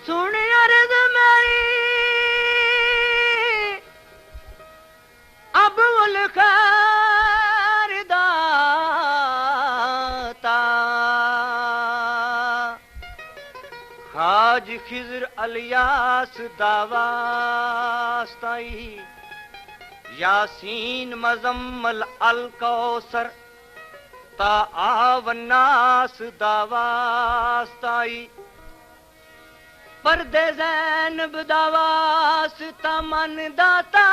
सुन अर्ज मेरी अब उल खैर दाता खाज खिजर अलियास दावास्ताई यासीन मजम्मल अल कौसर ता आवन्नास दावास्ताई पर्दे ज़ैनब दावास्ता मन दाता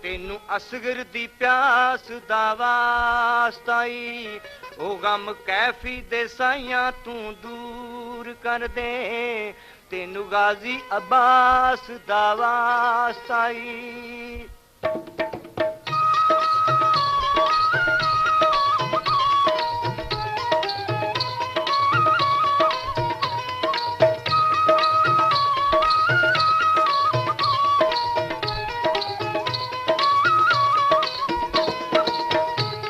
तेनू असगर दी प्यास दावास्ताई ओ गम कैफी दे साइयां तू दूर कर दे तेनू गाजी अब्बास दावास्ताई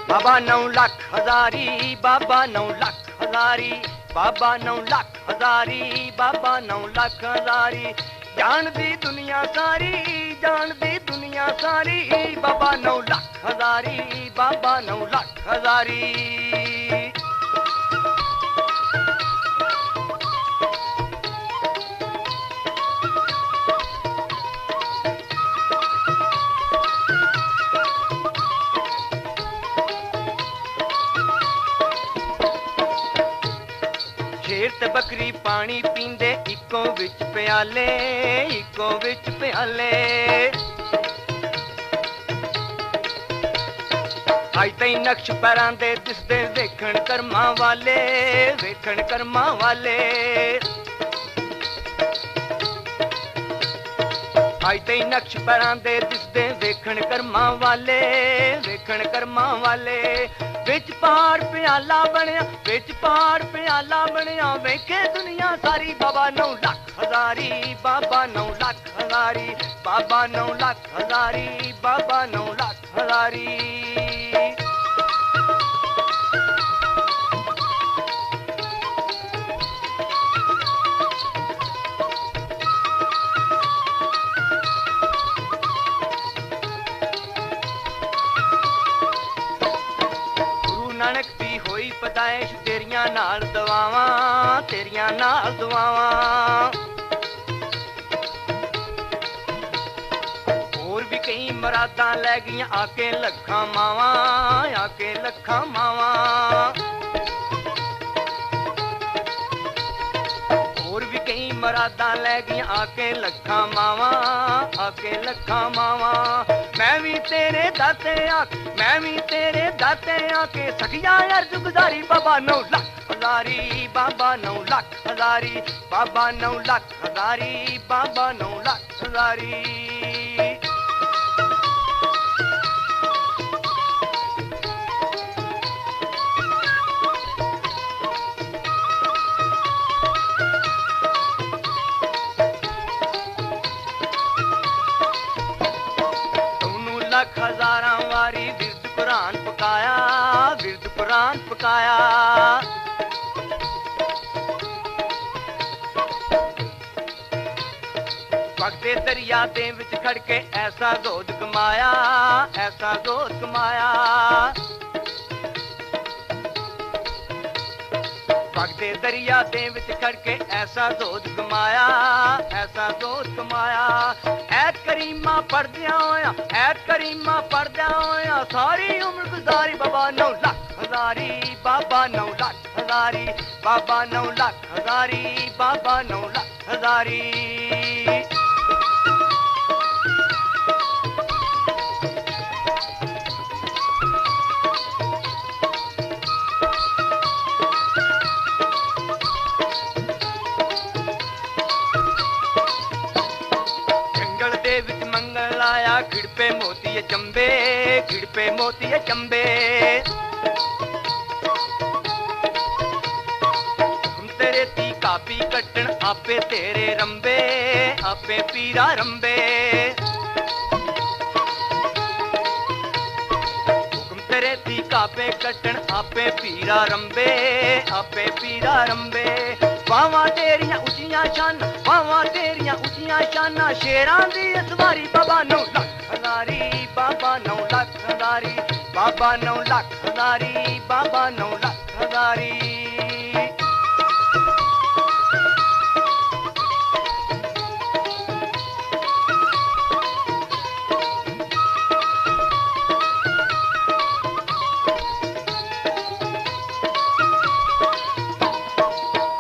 बाबा 9 लाख हजारी बाबा 9 लाख हजारी बाबा 9 लाख हजारी बाबा 9 लाख हजारी जान दी दुनिया सारी बाबा 9 लाख हजारी बाबा 9 लाख हजारी शेर ते बकरी पानी पींदे इको विच प्याले अज तई नक्श पैरां दे दिसदे वेखण कर्मां वाले अज तई नक्श पैरां दे दिसदे वेखण कर्मां वाले विच पार प्याला बनया वेखे दुनिया सारी बाबा 9 लाख हजारी बाबा 9 लाख हजारी बाबा 9 लाख हजारी बाबा 9 लाख हजारी नानक दी होई पदाइश तेरियां नाल दुआवां होर भी कई मरादां लै गईयां आके लखां मावां होर भी कई मरादां लै गईयां आके लखां मावां मैं भी तेरे दाते आके सखिया अर्ज गुजारी बाबा 9 लाख हजारी बाबा 9 लाख हजारी बाबा 9 लाख हजारी बाबा 9 लाख हजारी हजारां वारी विरद कुरान पकाया वगदे दरिया दे विच खड़के ऐसा जोत कमाया वगदे दरिया दे विच खड़के ऐसा जोत कमाया ऐ करीमा पढ़दियां होया सारी उम्र गुजारी बाबा 9 लाख हजारी बाबा 9 लाख हजारी बाबा 9 लाख हजारी बाबा 9 लाख हजारी खिड़पे मोती चंबे तेरे ती कापी कट्टन आपे तेरे रंबे आपे पीरा रंबे तेरे थी कापे कटन आपे पीरा रंबे, आपे पीरा रंबे। बावां तेरियां उचियां शान, बावां तेरियां उचियां शाना, शेरां दी सवारी बाबा 9 लाख हजारी, बाबा 9 लाख हजारी, बाबा 9 लाख हजारी, बाबा 9 लाख हजारी।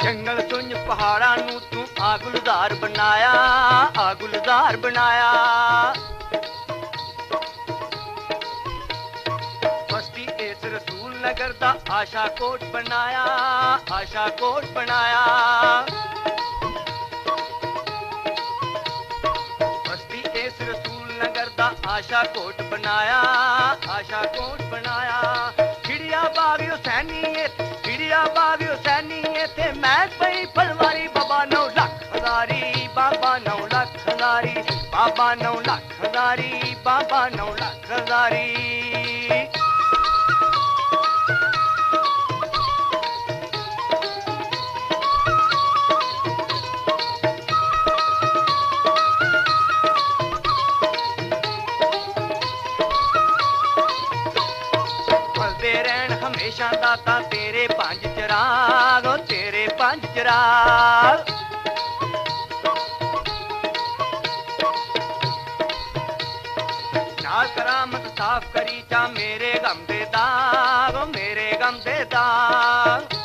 जंगल सुन पहाड़ा नू तू आगुलजार बनाया, आगुलजार बनाया। बस्ती इस रसूल नगर दा आशा कोट बनाया, आशा कोट बनाया। बस्ती इस रसूल नगर दा आशा कोट बनाया, आशा कोट बनाया। चिड़िया बाग हुसैनी चिड़िया बाग हुसैनी थे मैच पई फलवारी, बाबा 9 लाख हजारी, बाबा 9 लाख हजारी, बाबा 9 लाख हजारी, बाबा 9 लाख हजारी। फलदे रहन हमेशा दाता तेरे 5 चिराग, तेरे 5 चिराग। नाल करामत साफ करी जा मेरे गम दे दाग, मेरे गम दे दाग।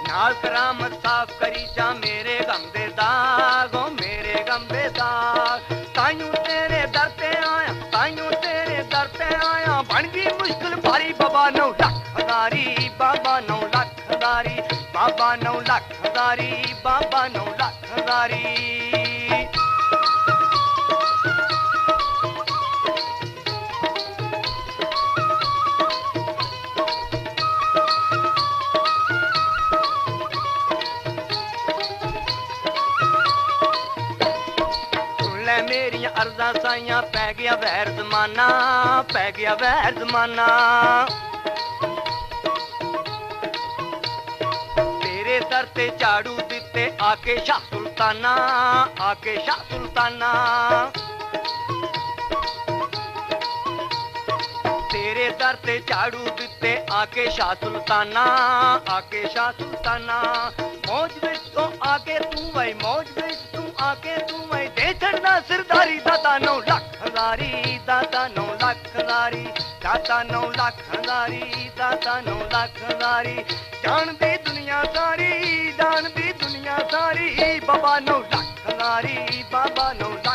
नाल करामत साफ करी जा मेरे गम दे दाग, मेरे गम दे दाग। ताइयों तेरे दर पे आया, ताइयों तेरे दर पे आया, बन गई मुश्किल भारी, बाबा 9 लाख हजारी, बाबा 9 लाख हजारी, बाबा 9 लाख हजारी, बाबा 9 लाख हजारी। मेरियां अर्जां साइयां पै गया वैर जमाना, पै गया वैर जमाना। तेरे दर ते झाड़ू दिते आके शाह सुल्ताना, आके शाह सुल्ताना। तेरे दर ते झाड़ू दिते आके शाह सुल्ताना, आके शाह सुल्ताना। मौज विच तो आके तू वही, मौज विच तू आके तू वही, दे छड़ना सिरदारी, दाता 9 लाख हजारी, दाता 9 लाख हजारी, दाता 9 लाख हजारी, दाता 9 लाख हजारी। जान दी दुनिया सारी, जान दी दुनिया सारी, बाबा 9 लाख हजारी, बाबा 9 लाख